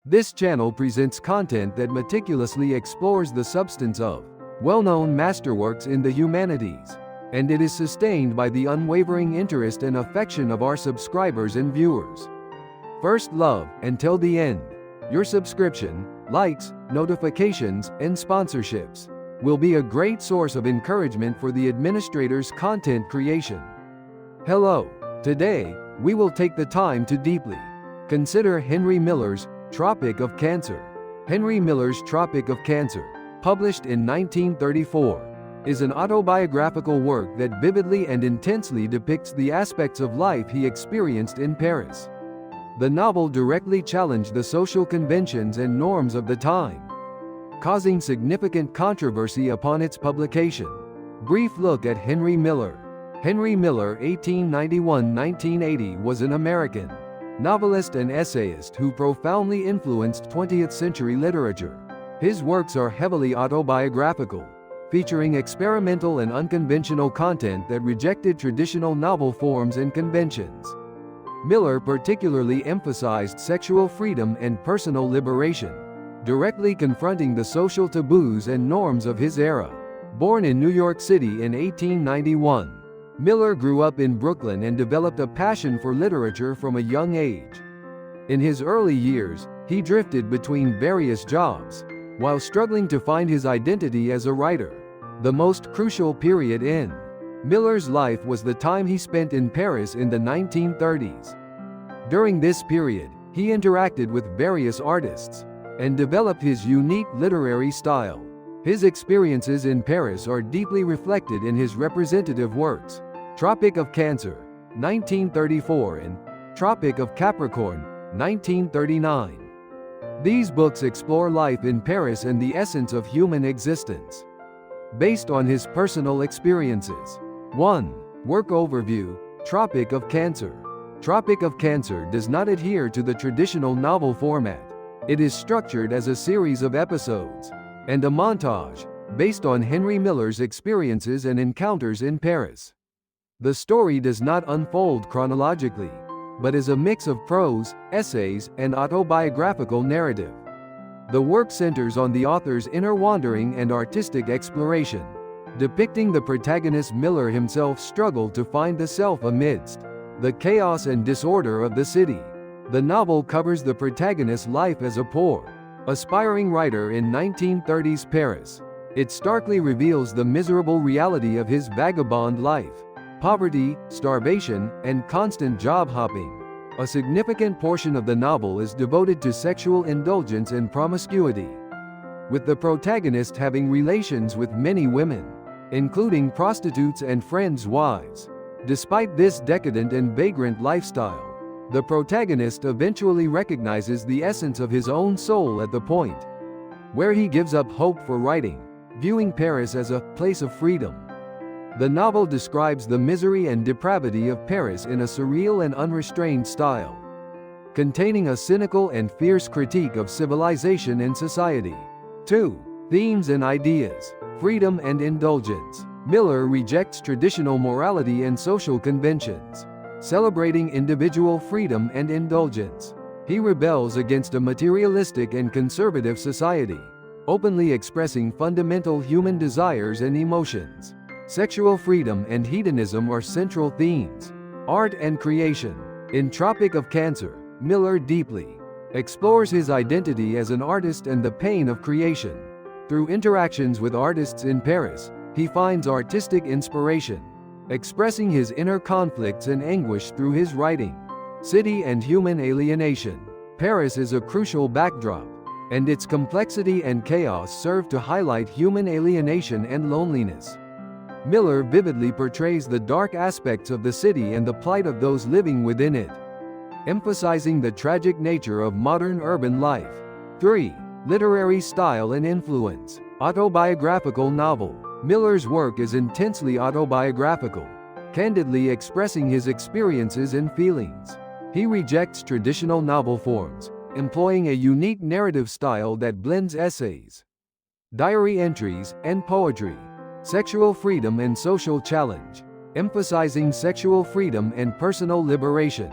This channel presents content that meticulously explores the substance of well-known masterworks in the humanities, and it is sustained by the unwavering interest and affection of our subscribers and viewers. First love, until the end. Your subscription, likes, notifications, and sponsorships will be a great source of encouragement for the administrator's content creation. Hello. Today, we will take the time to deeply consider Henry Miller's Tropic of Cancer. Henry Miller's Tropic of Cancer, published in 1934, is an autobiographical work that vividly and intensely depicts the aspects of life he experienced in Paris. The novel directly challenged the social conventions and norms of the time, causing significant controversy upon its publication. Brief look at Henry Miller. Henry Miller, 1891–1980, was an American novelist and essayist who profoundly influenced 20th-century literature. His works are heavily autobiographical, featuring experimental and unconventional content that rejected traditional novel forms and conventions. Miller particularly emphasized sexual freedom and personal liberation, directly confronting the social taboos and norms of his era. Born in New York City in 1891, Miller grew up in Brooklyn and developed a passion for literature from a young age. In his early years, he drifted between various jobs, while struggling to find his identity as a writer. The most crucial period in Miller's life was the time he spent in Paris in the 1930s. During this period, he interacted with various artists and developed his unique literary style. His experiences in Paris are deeply reflected in his representative works, Tropic of Cancer, 1934, and Tropic of Capricorn, 1939. These books explore life in Paris and the essence of human existence, based on his personal experiences. 1. Work overview. Tropic of Cancer. Tropic of Cancer does not adhere to the traditional novel format. It is structured as a series of episodes and a montage, based on Henry Miller's experiences and encounters in Paris. The story does not unfold chronologically, but is a mix of prose, essays, and autobiographical narrative. The work centers on the author's inner wandering and artistic exploration, depicting the protagonist Miller himself struggle to find the self amidst the chaos and disorder of the city. The novel covers the protagonist's life as a poor, aspiring writer in 1930s Paris. It starkly reveals the miserable reality of his vagabond life: poverty, starvation, and constant job hopping. A significant portion of the novel is devoted to sexual indulgence and promiscuity, with the protagonist having relations with many women, including prostitutes and friends' wives. Despite this decadent and vagrant lifestyle, the protagonist eventually recognizes the essence of his own soul at the point where he gives up hope for writing, viewing Paris as a place of freedom. The novel describes the misery and depravity of Paris in a surreal and unrestrained style, containing a cynical and fierce critique of civilization and society. 2. Themes and ideas. Freedom and indulgence. Miller rejects traditional morality and social conventions, celebrating individual freedom and indulgence. He rebels against a materialistic and conservative society, openly expressing fundamental human desires and emotions. Sexual freedom and hedonism are central themes. Art and creation. In Tropic of Cancer, Miller deeply explores his identity as an artist and the pain of creation. Through interactions with artists in Paris, he finds artistic inspiration, expressing his inner conflicts and anguish through his writing. City and human alienation. Paris is a crucial backdrop, and its complexity and chaos serve to highlight human alienation and loneliness. Miller vividly portrays the dark aspects of the city and the plight of those living within it, emphasizing the tragic nature of modern urban life. 3. Literary style and influence. Autobiographical novel. Miller's work is intensely autobiographical, candidly expressing his experiences and feelings. He rejects traditional novel forms, employing a unique narrative style that blends essays, diary entries, and poetry. Sexual freedom and social challenge. Emphasizing sexual freedom and personal liberation.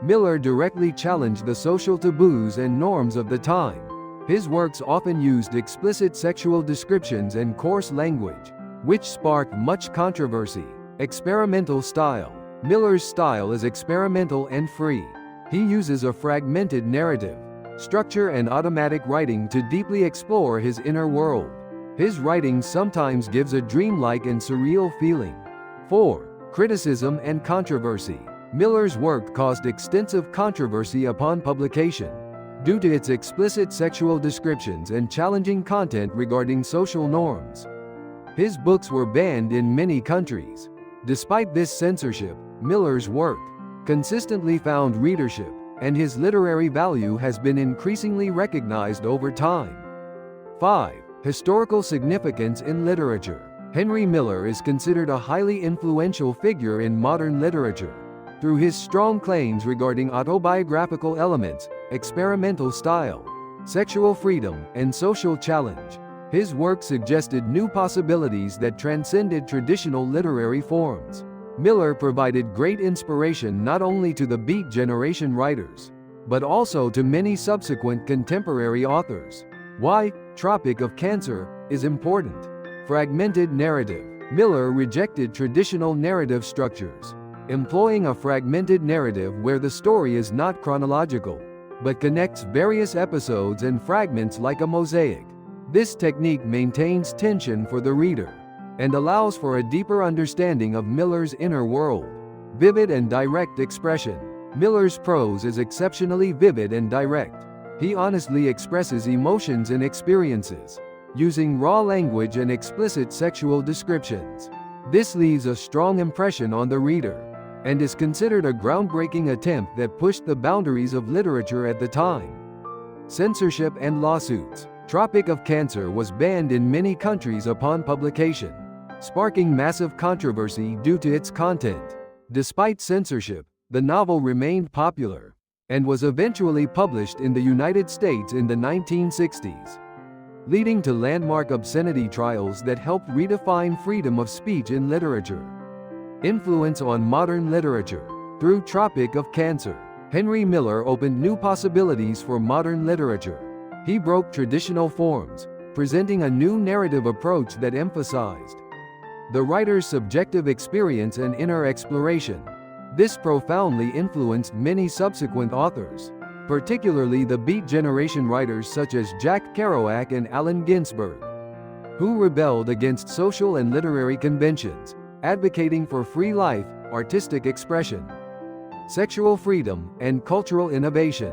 Miller directly challenged the social taboos and norms of the time. His works often used explicit sexual descriptions and coarse language, which sparked much controversy. Experimental style. Miller's style is experimental and free. He uses a fragmented narrative, structure and automatic writing to deeply explore his inner world. His writing sometimes gives a dreamlike and surreal feeling. 4. Criticism and controversy. Miller's work caused extensive controversy upon publication, due to its explicit sexual descriptions and challenging content regarding social norms. His books were banned in many countries. Despite this censorship, Miller's work consistently found readership, and his literary value has been increasingly recognized over time. 5. Historical significance in literature. Henry Miller is considered a highly influential figure in modern literature. Through his strong claims regarding autobiographical elements, experimental style, sexual freedom, and social challenge, his work suggested new possibilities that transcended traditional literary forms. Miller provided great inspiration not only to the Beat Generation writers, but also to many subsequent contemporary authors. Why Tropic of Cancer is important. Fragmented narrative. Miller rejected traditional narrative structures, employing a fragmented narrative where the story is not chronological, but connects various episodes and fragments like a mosaic. This technique maintains tension for the reader and allows for a deeper understanding of Miller's inner world. Vivid and direct expression. Miller's prose is exceptionally vivid and direct. He honestly expresses emotions and experiences, using raw language and explicit sexual descriptions. This leaves a strong impression on the reader, and is considered a groundbreaking attempt that pushed the boundaries of literature at the time. Censorship and lawsuits. Tropic of Cancer was banned in many countries upon publication, sparking massive controversy due to its content. Despite censorship, the novel remained popular, and was eventually published in the United States in the 1960s, leading to landmark obscenity trials that helped redefine freedom of speech in literature. Influence on modern literature. Through Tropic of Cancer, Henry Miller opened new possibilities for modern literature. He broke traditional forms, presenting a new narrative approach that emphasized the writer's subjective experience and inner exploration. This profoundly influenced many subsequent authors, particularly the Beat Generation writers such as Jack Kerouac and Allen Ginsberg, who rebelled against social and literary conventions, advocating for free life, artistic expression, sexual freedom, and cultural innovation.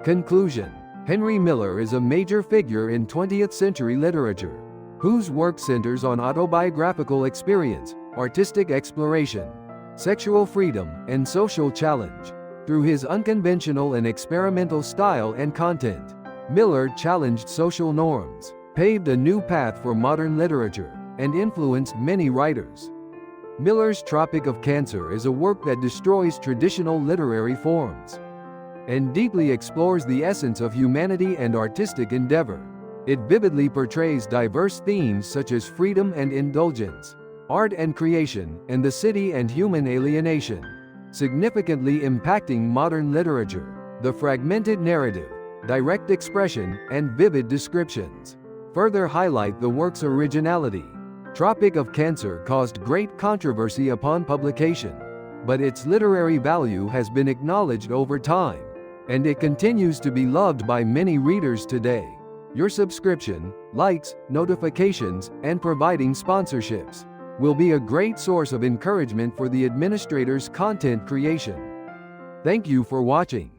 Conclusion. Henry Miller is a major figure in 20th century literature, whose work centers on autobiographical experience, artistic exploration, sexual freedom, and social challenge. Through his unconventional and experimental style and content, Miller challenged social norms, paved a new path for modern literature, and influenced many writers. Miller's Tropic of Cancer is a work that destroys traditional literary forms and deeply explores the essence of humanity and artistic endeavor. It vividly portrays diverse themes such as freedom and indulgence, art and creation, and the city and human alienation, significantly impacting modern literature. The fragmented narrative, direct expression, and vivid descriptions further highlight the work's originality. Tropic of Cancer caused great controversy upon publication, but its literary value has been acknowledged over time, and it continues to be loved by many readers today. Your subscription, likes, notifications, and providing sponsorships will be a great source of encouragement for the administrator's content creation. Thank you for watching.